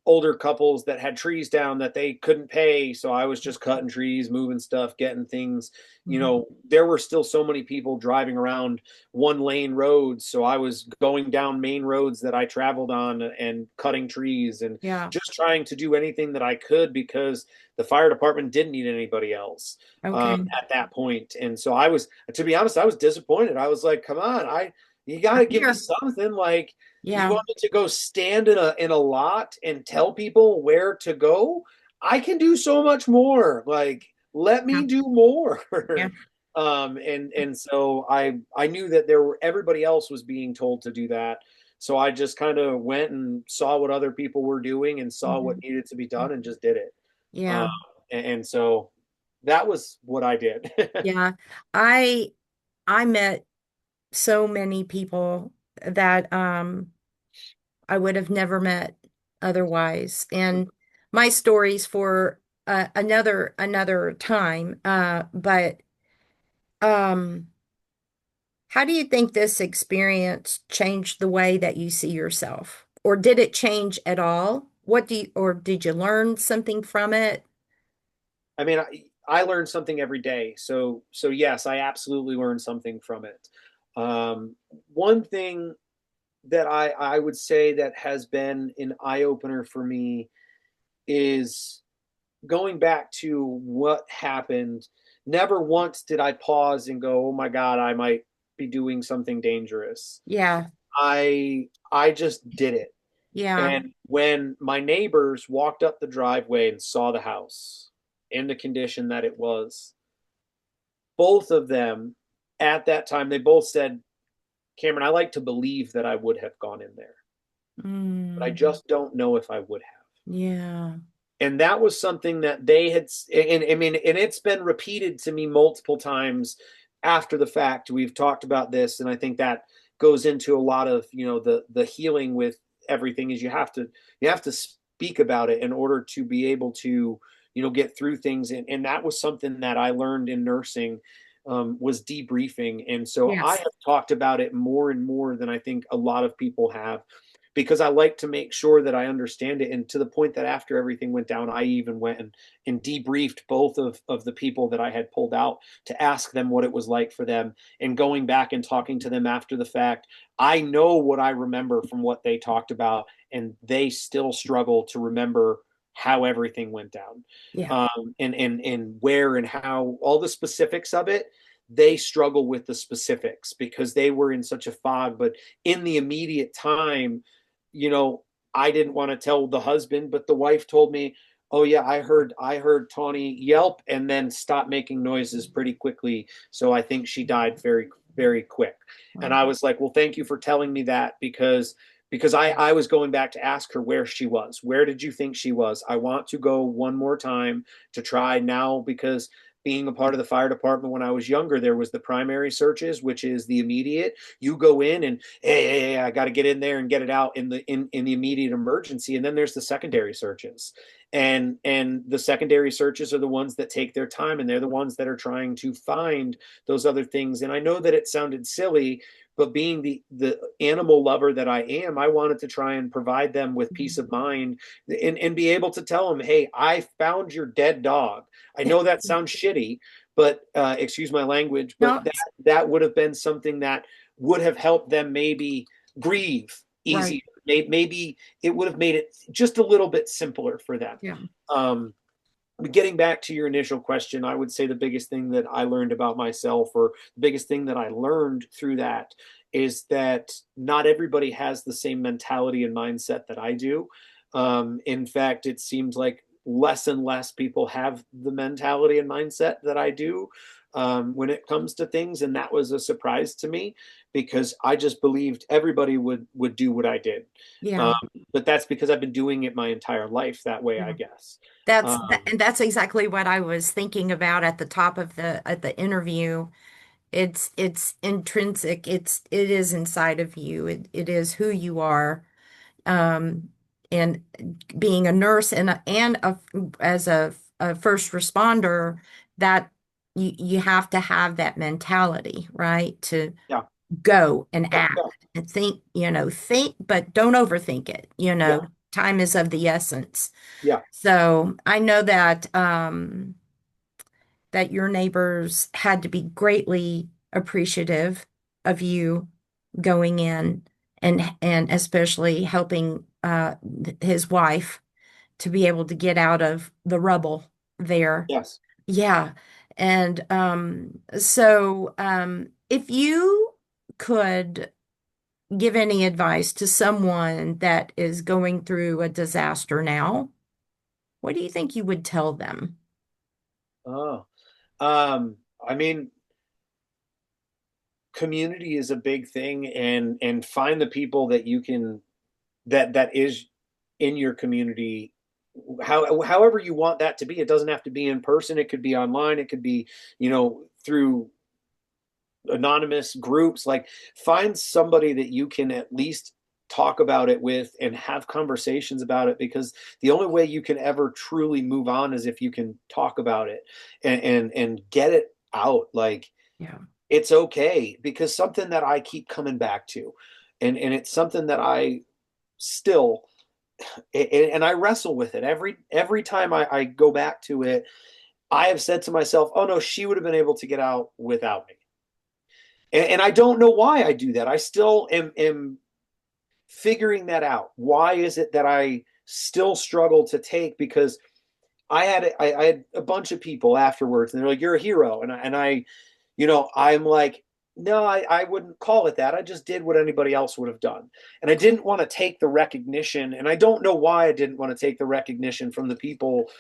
older couples that had trees down that they couldn't pay. So I was just cutting trees, moving stuff, getting things. Mhm. There were still so many people driving around one lane roads. So I was going down main roads that I traveled on and cutting trees and Yeah. just trying to do anything that I could because the fire department didn't need anybody else Okay. at that point. And so I was, to be honest, I was disappointed. I was like, come on, you got to give me Here. something. Like, you Yeah. want me to go stand in a lot and tell people where to go? I can do so much more. Like, let Yeah. me do more. Yeah. And so I knew that everybody else was being told to do that. So I just kind of went and saw what other people were doing and saw what Mhm. needed to be done and just did it. Um, Yeah. and so that was what I did. Yeah. I I met so many people that I would have never met otherwise. And my stories for another time. But um, how do you think this experience changed the way that you see yourself? Or did it change at all? Or did you learn something from it? I mean, I learned something every day. So yes, I absolutely learned something from it. One thing that I would say that has been an eye opener for me is going back to what happened. Never once did I pause and go, "Oh my God, I might be doing something dangerous." Yeah. I just did it. Yeah. And when my neighbors walked up the driveway and saw the house in the condition that it was, both of them at that time, they both said, Cameron, I like to believe that I would have gone in there, but I Mm, just don't know if I would have. yeah. And that was something that they had, and I mean, and it's been repeated to me multiple times after the fact. We've talked about this, and I think that goes into a lot of, the healing with everything is you have to speak about it in order to be able to, get through things. And that was something that I learned in nursing, was debriefing. And so I Yes. have talked about it more and more than I think a lot of people have, because I like to make sure that I understand it. And to the point that after everything went down, I even went and debriefed both of the people that I had pulled out to ask them what it was like for them. And going back and talking to them after the fact, I know what I remember from what they talked about, and they still struggle to remember how everything went down, Yeah. and where and how, all the specifics of it. They struggle with the specifics because they were in such a fog. But in the immediate time, you know, I didn't want to tell the husband, but the wife told me, "Oh yeah, I heard Tawny yelp and then stop making noises pretty quickly. So I think she died very, very quick." And Wow. I was like, "Well, thank you for telling me that, because I was going back to ask her where she was. Where did you think she was? I want to go one more time to try now, because being a part of the fire department when I was younger, there was the primary searches, which is the immediate. You go in and, hey, I got to get in there and get it out in the immediate emergency. And then there's the secondary searches, and the secondary searches are the ones that take their time, and they're the ones that are trying to find those other things. And I know that it sounded silly, but being the animal lover that I am, I wanted to try and provide them with peace of mind, and be able to tell them, hey, I found your dead dog. I know that sounds shitty, but excuse my language, but No, that would have been something that would have helped them maybe breathe right. easier. Maybe it would have made it just a little bit simpler for them. Yeah. Um, Getting back to your initial question, I would say the biggest thing that I learned about myself, or the biggest thing that I learned through that, is that not everybody has the same mentality and mindset that I do. In fact, it seems like less and less people have the mentality and mindset that I do, when it comes to things. And that was a surprise to me, because I just believed everybody would do what I did. Um, Yeah. but that's because I've been doing it my entire life that way, I Yeah. guess. That's Um, and that's exactly what I was thinking about at the top of the at the interview It's intrinsic. It is inside of you. It is who you are. Um, and being a nurse as a first responder, that you have to have that mentality, right? To Yeah, go and yeah, act yeah, and think, but don't overthink it. yeah, Time is of the essence. yeah, So I know that your neighbors had to be greatly appreciative of you going in and especially helping his wife to be able to get out of the rubble there. yes. Yeah. And if you could give any advice to someone that is going through a disaster now, what do you think you would tell them? Oh, I mean, community is a big thing, and find the people that you can that is in your community. However you want that to be. It doesn't have to be in person. It could be online. It could be, through anonymous groups. Like, find somebody that you can at least talk about it with and have conversations about it, because the only way you can ever truly move on is if you can talk about it and get it out. Like, Yeah. it's okay, because something that I keep coming back to, and it's something that I still, and I wrestle with it every time I go back to it. I have said to myself, "Oh no, she would have been able to get out without me," and I don't know why I do that. I still am figuring that out. Why is it that I still struggle to take? Because I had a bunch of people afterwards, and they're like, "You're a hero," I'm like, "No, I wouldn't call it that. I just did what anybody else would have done," and I didn't want to take the recognition, and I don't know why I didn't want to take the recognition from the people,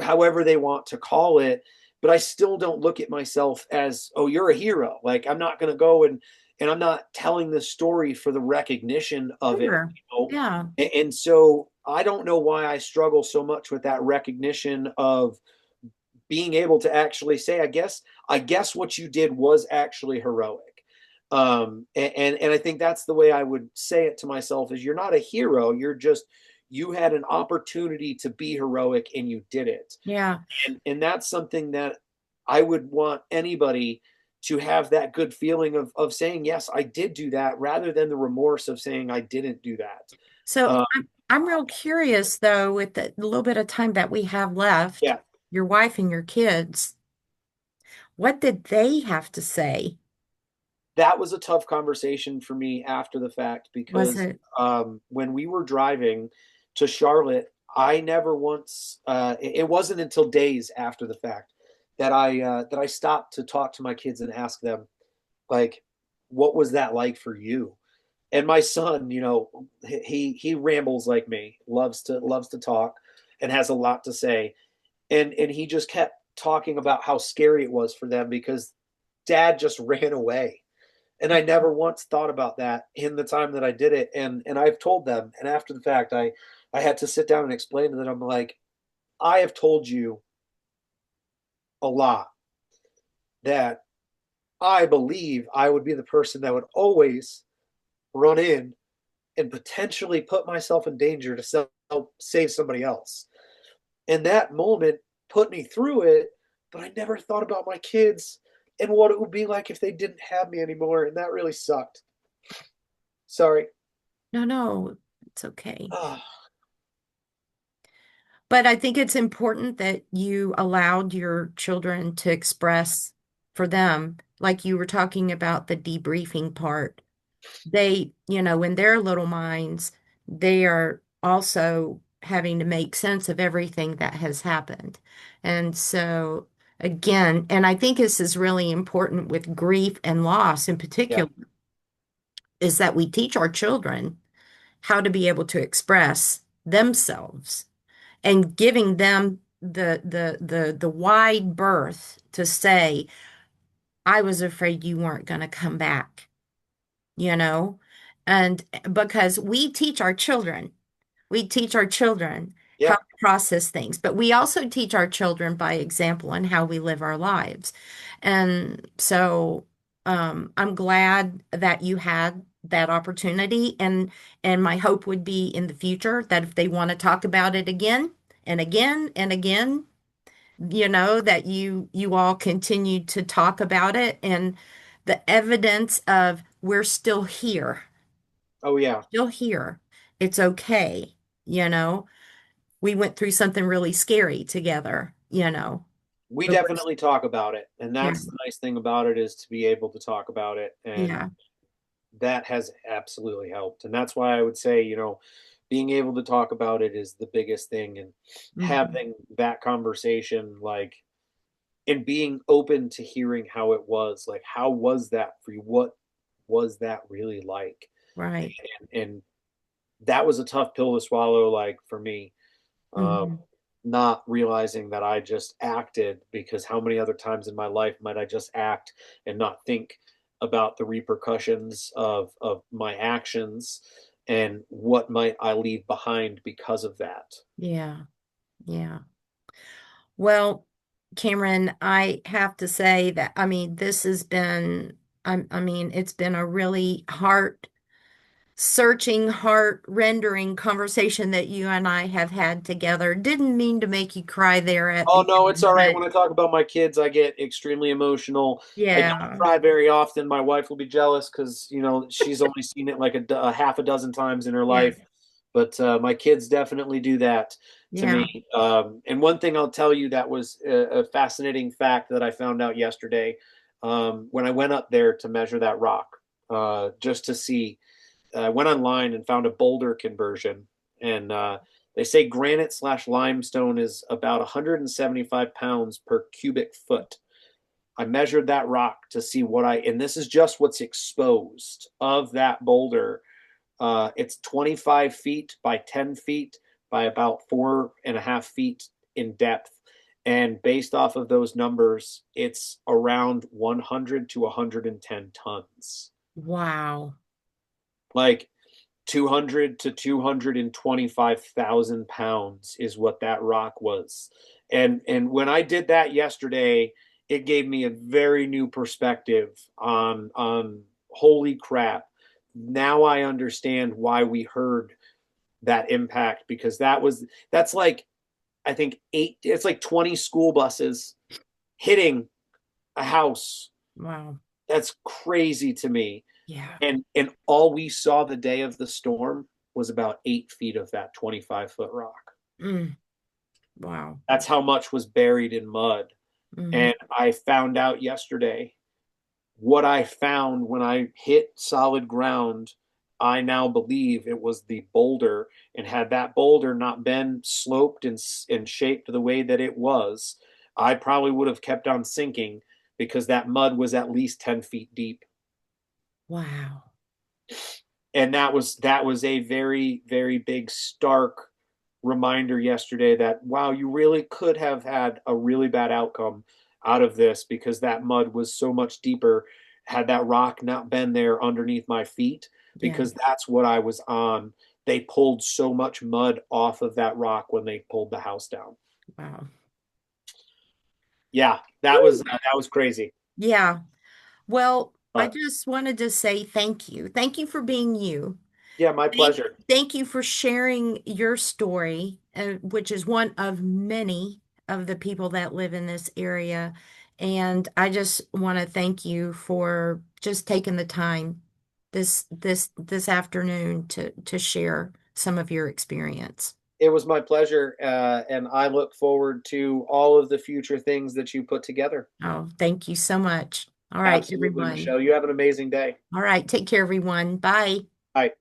however they want to call it. But I still don't look at myself as, "Oh, you're a hero." Like, I'm not going to go and I'm not telling this story for the recognition of it, Sure. Yeah. and so I don't know why I struggle so much with that recognition of being able to actually say, I guess what you did was actually heroic. And I think that's the way I would say it to myself: is you're not a hero. You had an opportunity to be heroic and you did it. Yeah. And that's something that I would want anybody to have, that good feeling of saying, yes, I did do that, rather than the remorse of saying I didn't do that. So Uh, I'm real curious though, with the little bit of time that we have left, yeah, your wife and your kids, what did they have to say? that was a tough conversation for me after the fact, Was because it? when we were driving to Charlotte, I never once. It wasn't until days after the fact that I stopped to talk to my kids and ask them, like, what was that like for you? And my son, he rambles like me, loves to talk, and has a lot to say, and he just kept talking about how scary it was for them, because dad just ran away. And I never once thought about that in the time that I did it. And I've told them, and after the fact, I had to sit down and explain to them. I'm like, I have told you a lot that I believe I would be the person that would always run in and potentially put myself in danger to save somebody else. And that moment put me through it, but I never thought about my kids and what it would be like if they didn't have me anymore. And that really sucked. Sorry. No, no, it's okay. Oh, But I think it's important that you allowed your children to express for them, like you were talking about the debriefing part. In their little minds, they are also having to make sense of everything that has happened. And so, again, and I think this is really important with grief and loss in yeah, particular, is that we teach our children how to be able to express themselves and giving them the wide berth to say, I was afraid you weren't going to come back, you know? And because we teach our children how yeah, to process things, but we also teach our children by example and how we live our lives. And so I'm glad that you had that opportunity, and my hope would be in the future that if they want to talk about it again and again and again, that you all continue to talk about it, and the evidence of we're still here, Oh yeah, still here. It's okay, you know. We went through something really scary together. we But we're, definitely talk about it, and yeah, that's the nice thing about it is to be able to talk about it, and yeah. that has absolutely helped. And that's why I would say, being able to talk about it is the biggest thing, and Hmm. having that conversation, like, and being open to hearing how it was, like, how was that for you? What was that really like? Right. And that was a tough pill to swallow, like for me, um, Hmm. not realizing that I just acted, because how many other times in my life might I just act and not think about the repercussions of my actions, and what might I leave behind because of that? Yeah. Yeah. Well, Cameron, I have to say that, I mean, this has been, I mean, it's been a really heart searching, heart rendering conversation that you and I have had together. Didn't mean to make you cry there at Oh the no, it's end, all right. but When I talk about my kids, I get extremely emotional. I don't yeah, cry very often. My wife will be jealous because she's only seen it like a half a dozen times in her yeah, life. But my kids definitely do that to me. yeah. And one thing I'll tell you that was a fascinating fact that I found out yesterday, when I went up there to measure that rock, just to see. I went online and found a boulder conversion, and they say granite slash limestone is about 175 pounds per cubic foot. I measured that rock to see and this is just what's exposed of that boulder. It's 25 feet by 10 feet by about 4.5 feet in depth. And based off of those numbers, it's around 100 to 110 tons. Wow. Like, 200 to 225,000 pounds is what that rock was. And when I did that yesterday, it gave me a very new perspective on holy crap. Now I understand why we heard that impact, because that's like, I think it's like 20 school buses hitting a house. Wow. That's crazy to me. Yeah. And all we saw the day of the storm was about 8 feet of that 25-foot rock. Mm, wow. That's how much was buried in mud. Hmm. And I found out yesterday what I found when I hit solid ground. I now believe it was the boulder. And had that boulder not been sloped and shaped the way that it was, I probably would have kept on sinking, because that mud was at least 10 feet deep. Wow. And that was a very, very big, stark reminder yesterday that, wow, you really could have had a really bad outcome out of this, because that mud was so much deeper had that rock not been there underneath my feet, Yeah. because that's what I was on. They pulled so much mud off of that rock when they pulled the house down. Wow. Yeah, that was Woo. that was crazy. Yeah. Well, I But just wanted to say thank you. Thank you for being you. yeah, my Thank, pleasure. thank you for sharing your story, which is one of many of the people that live in this area. And I just want to thank you for just taking the time this afternoon to share some of your experience. It was my pleasure, and I look forward to all of the future things that you put together. Oh, thank you so much. All right, Absolutely, everyone. Michelle. You have an amazing day. All right, take care, everyone. Bye. Bye.